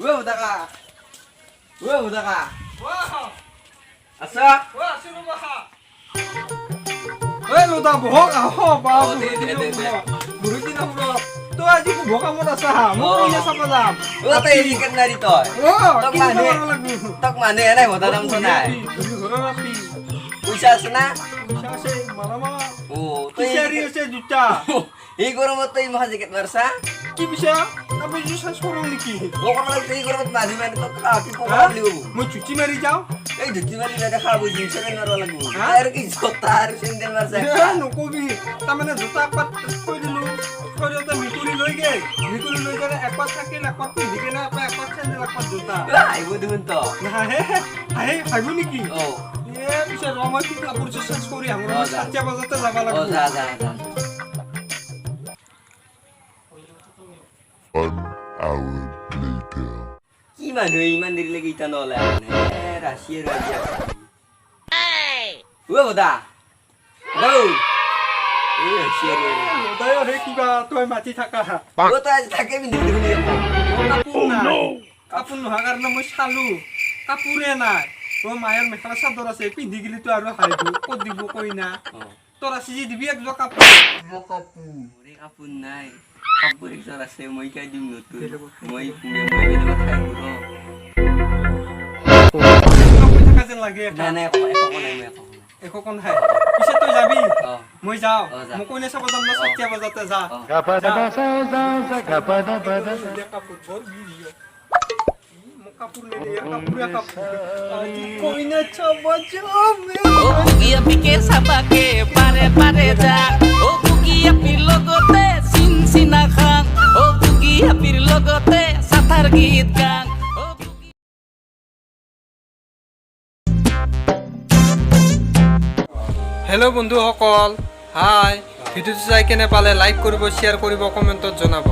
Wah, udah kak. Wah, udah kak. Wah, Asa. wah, sino ba ha? Lu tak bohong ah, Oh, deh. Burutin aku bro. Tuh aja aku bohong kamu rasa. Mau punya sama dam. Oh, tayo ikan na dito. Oh, Tok ini mane. orang lagu. Tok mana ya, mo tanam sunay. Rapi. Usa sana. Bisa sih, malah. Oh, Ki serius ya juta. Igor mo tayo makasikat marsa. Ki bisa, tapi bisa sorong niki. Oh, kung lang tayo igor mo mani man ito kapi ko Hah? kabli ko. Mau cuci mari jauh? Eh, dito man ada kabu jinsa na naro lagu. Hah? Air ki jotar sindel marsa. Ya, nuko bi. Tamane juta pat koi dulu. Koi jota mikuli loi ge. Mikuli loi jare ekpat থাকে ekpat পিন্ধিকে না apa ekpat sandal ekpat juta. Wah, ibu dun to. Nah, ভাইবো নেকি? Oh. পিছে ৰমা কি কাপোৰ change কৰি আহোঁ অ, যা। 7টা বজাতে যাব Oh, লাগিব। za. 1 hour later. Iman diri lagi kita nolak. Rahasia. Wah, udah. Go. Share. তাই আৰু কিবা তই মাতি থাকা। Oh, tayo take min dito ni ako. কাপোৰ নাই। কাপোৰ নোহোৱাৰ কাৰণে মই চালো। কাপোৰে নাই। তোৰ মায়েৰ মেখেলা চাদৰ আছে পিন্ধি গিলিতো আৰু হাৰিব ক'ত দিব কই না। Oh. তোৰ আছে যদি দিবি একযোৰ কাপোৰ। Ore kapun nai. Kapur ik sara se moi ka dim no tu. Moi bela khai bro. কাপোৰ থাকা যেন লাগে এটা। Na ko nai me ko. একো কোন নাই। পিছে তই যাবি? Oh. মই যাওঁ। অ, যা। মোক কইনা চাব যাম না 7টা বজাতে যা। Oh. কাপোৰ বৰ বিৰিয়। মোক কাপোর নিয়ে কাপোর আজি কইনা চাব যাম। ও বুগিয়া পিকে সাবাকে পারে পারে যা ও বুগিয়া পির লগতে সিন সিনা খান ও বুগিয়া পির লগতে সাথার গীত গান ও বুগি হেল্ল' বন্ধুসকল হাই ভিডিঅ'টো চাই কেনে পালে লাইক কৰিব শ্বেয়াৰ কৰিব কমেণ্টত জনাব।